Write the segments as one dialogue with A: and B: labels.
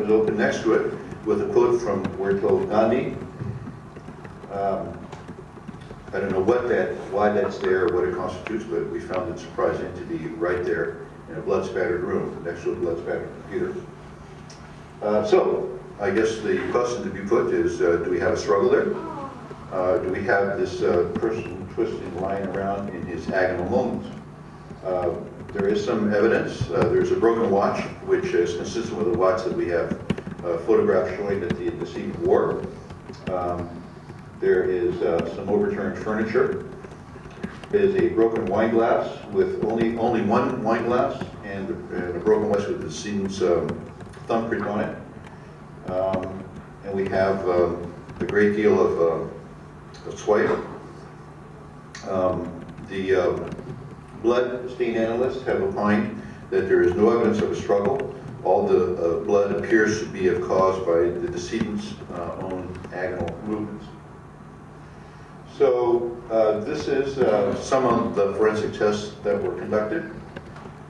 A: was open next to it with a quote from, we're told, Gandhi. I don't know why that's there, what it constitutes, but we found it surprising to be right there in a blood-spattered room next to a blood-spattered computer. So, I guess the question to be put is, do we have a struggle there? Do we have this person twisting, lying around in his agonal moments? There is some evidence. There's a broken watch, which is consistent with the watch that we have photographs showing that the decedent wore. There is some overturned furniture. There's a broken wine glass with only one wine glass and a broken glass with the decedent's thumbprint on it. And we have a great deal of swipe. The blood stain analysts have opined that there is no evidence of a struggle. All the blood appears to be caused by the decedent's own agonal movements. So this is some of the forensic tests that were conducted,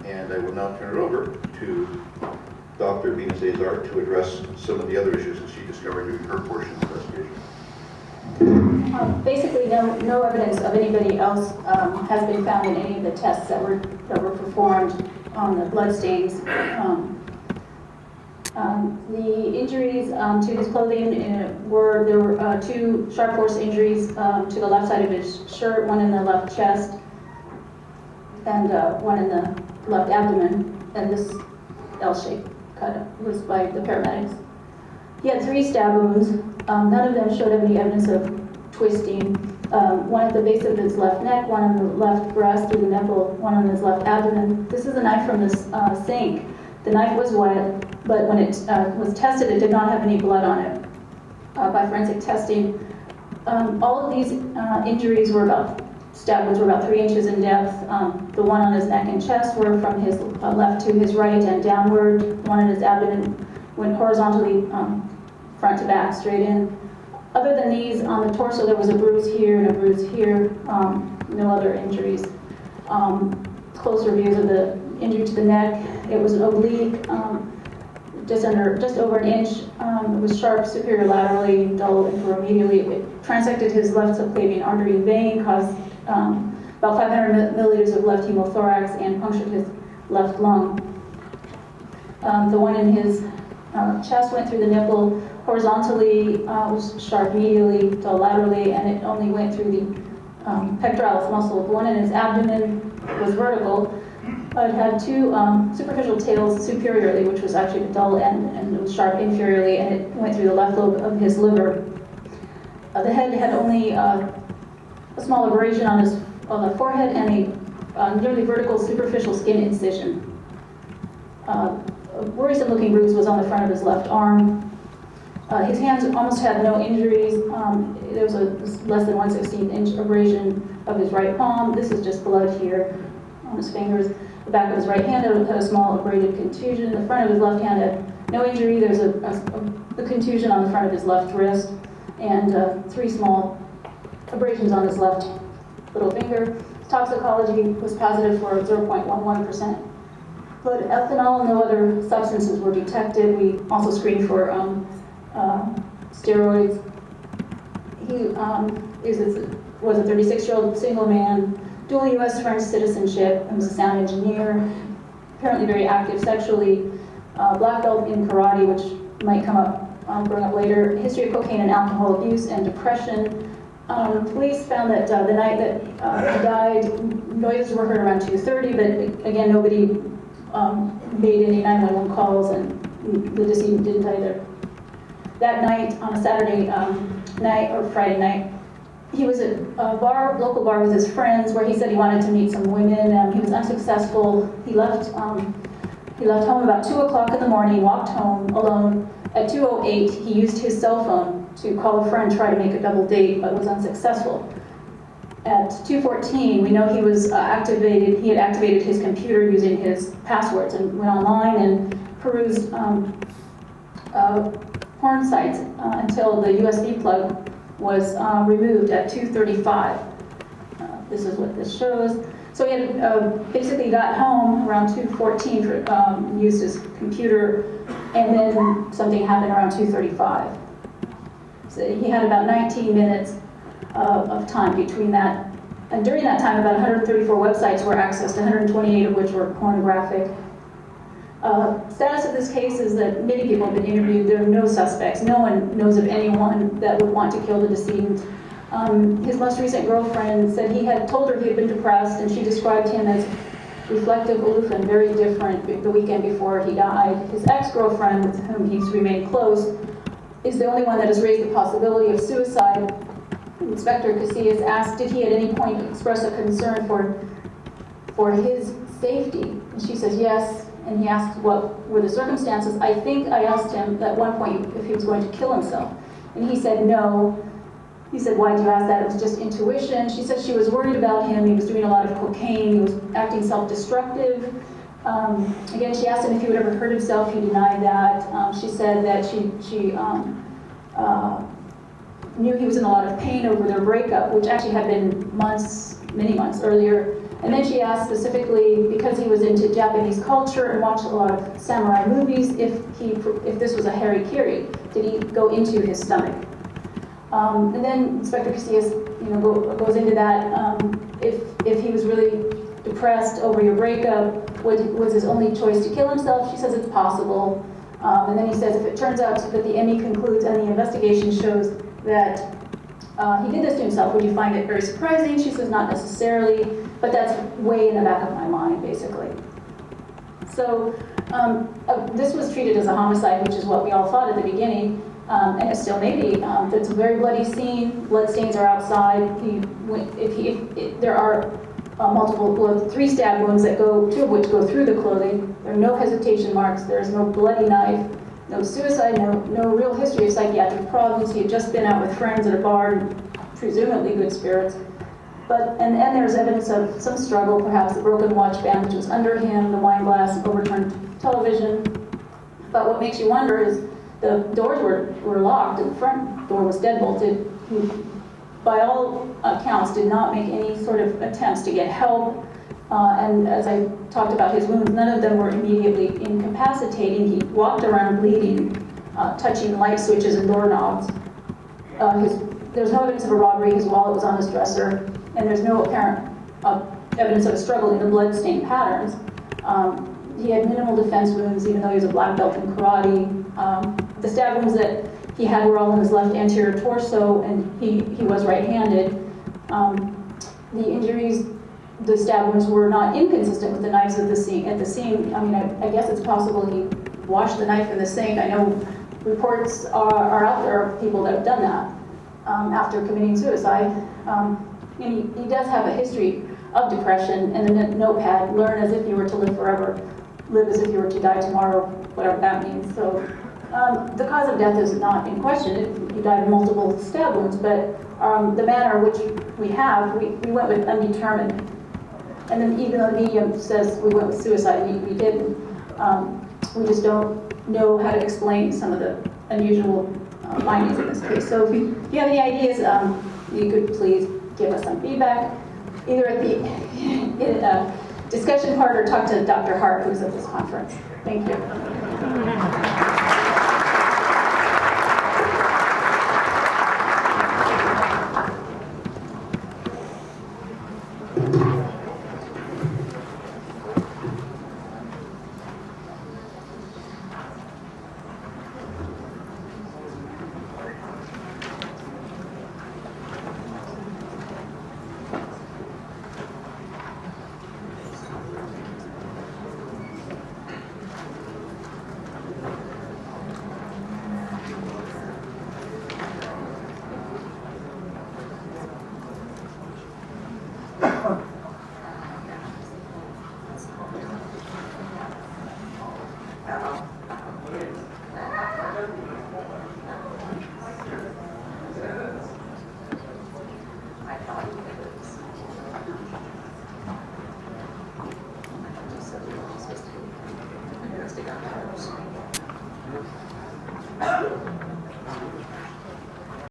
A: and I will now turn it over to Dr. Venus Azar to address some of the other issues that she discovered during her portion of the investigation.
B: Basically, no evidence of anybody else has been found in any of the tests that were performed on the blood stains. The injuries to his clothing there were two sharp force injuries to the left side of his shirt, one in the left chest and one in the left abdomen, and this L-shaped cut was by the paramedics. He had 3 stab wounds. None of them showed any evidence of twisting. One at the base of his left neck, one on the left breast through the nipple, one on his left abdomen. This is a knife from this sink. The knife was wet, but when it was tested, it did not have any blood on it. By forensic testing, all of these injuries were stab wounds were about 3 inches in depth. The one on his neck and chest were from his left to his right and downward. The one in his abdomen went horizontally front to back, straight in. Other than these, on the torso there was a bruise here and a bruise here. No other injuries. Closer views of the injury to the neck. It was an oblique, just over an inch. It was sharp superior laterally, dull inframedially. It transected his left subclavian artery and vein, caused about 500 milliliters of left hemothorax, and punctured his left lung. The one in his chest went through the nipple horizontally, was sharp medially, dull laterally, and it only went through the pectoralis muscle. The one in his abdomen was vertical. It had 2 superficial tails superiorly, which was actually the dull end, and it was sharp inferiorly, and it went through the left lobe of his liver. The head had only a small abrasion on the forehead and a nearly vertical superficial skin incision. A worrisome looking bruise was on the front of his left arm. His hands almost had no injuries. There was a less than 1/16 inch abrasion of his right palm. This is just blood here on his fingers. The back of his right hand had a small abraded contusion. The front of his left hand had no injury. There's a contusion on the front of his left wrist, and 3 small abrasions on his left little finger. Toxicology was positive for 0.11%. But ethanol, no other substances were detected. We also screened for steroids. He was a 36-year-old single man, dual U.S. French citizenship, and was a sound engineer, apparently very active sexually, black belt in karate, which might come up, bring up later, history of cocaine and alcohol abuse and depression. Police found that the night that he died, noises were heard around 2:30, but again, nobody made any 911 calls, and the decedent didn't either. That night, on a Saturday night or Friday night, he was at a local bar with his friends, where he said he wanted to meet some women. He was unsuccessful. He left home about 2 o'clock in the morning, walked home alone. At 2:08, he used his cell phone to call a friend, try to make a double date, but was unsuccessful. At 2:14, we know he had activated his computer using his passwords, and went online and perused porn sites until the USB plug was removed at 2:35. This is what this shows. So he had basically got home around 2:14, used his computer and then something happened around 2:35. So he had about 19 minutes of time between that, and during that time about 134 websites were accessed, 128 of which were pornographic. Status of this case is that many people have been interviewed. There are no suspects. No one knows of anyone that would want to kill the decedent. His most recent girlfriend said he had told her he had been depressed, and she described him as reflective, aloof, and very different the weekend before he died. His ex-girlfriend, with whom he's remained close, is the only one that has raised the possibility of suicide. Inspector Casillas asked, did he at any point express a concern for his safety? And she says yes. And he asked what were the circumstances. I think I asked him at one point if he was going to kill himself. And he said no. He said, why did you ask that? It was just intuition. She said she was worried about him. He was doing a lot of cocaine. He was acting self-destructive. Again, she asked him if he would ever hurt himself. He denied that. She said that she knew he was in a lot of pain over their breakup, which actually had been months, many months earlier. And then she asked specifically, because he was into Japanese culture and watched a lot of samurai movies, if this was a harikiri. Did he go into his stomach? And then Inspector Casillas, goes into that. If he was really depressed over your breakup, was his only choice to kill himself? She says it's possible. And then he says, if it turns out that the ME concludes and the investigation shows that he did this to himself, would you find it very surprising? She says, not necessarily, but that's way in the back of my mind, basically. So this was treated as a homicide, which is what we all thought at the beginning, and it still may be. It's a very bloody scene. Bloodstains are outside. There are multiple, 3 stab wounds that go, 2 of which go through the clothing. There are no hesitation marks. There's no bloody knife. No suicide, no real history of psychiatric problems. He had just been out with friends at a bar, presumably good spirits. And there's evidence of some struggle, perhaps the broken watch band which was under him, the wine glass, overturned television. But what makes you wonder is the doors were locked and the front door was deadbolted. He, by all accounts, did not make any sort of attempts to get help. And as I talked about his wounds, none of them were immediately incapacitating. He walked around bleeding, touching light switches and doorknobs. There's no evidence of a robbery. His wallet was on his dresser, and there's no apparent evidence of a struggle in the bloodstain patterns. He had minimal defense wounds, even though he was a black belt in karate. The stab wounds that he had were all in his left anterior torso, and he was right-handed. The injuries, the stab wounds were not inconsistent with the knives at the scene. I mean, I guess it's possible he washed the knife in the sink. I know reports are out there of people that have done that after committing suicide. And he does have a history of depression, and the notepad, learn as if you were to live forever, live as if you were to die tomorrow, whatever that means. So the cause of death is not in question. He died of multiple stab wounds, but the manner which we went with undetermined. And then even though the medium says we went with suicide, we didn't. We just don't know how to explain some of the unusual findings in this case. So if you have any ideas, you could please give us some feedback, either at the discussion part or talk to Dr. Hart, who's at this conference. Thank you.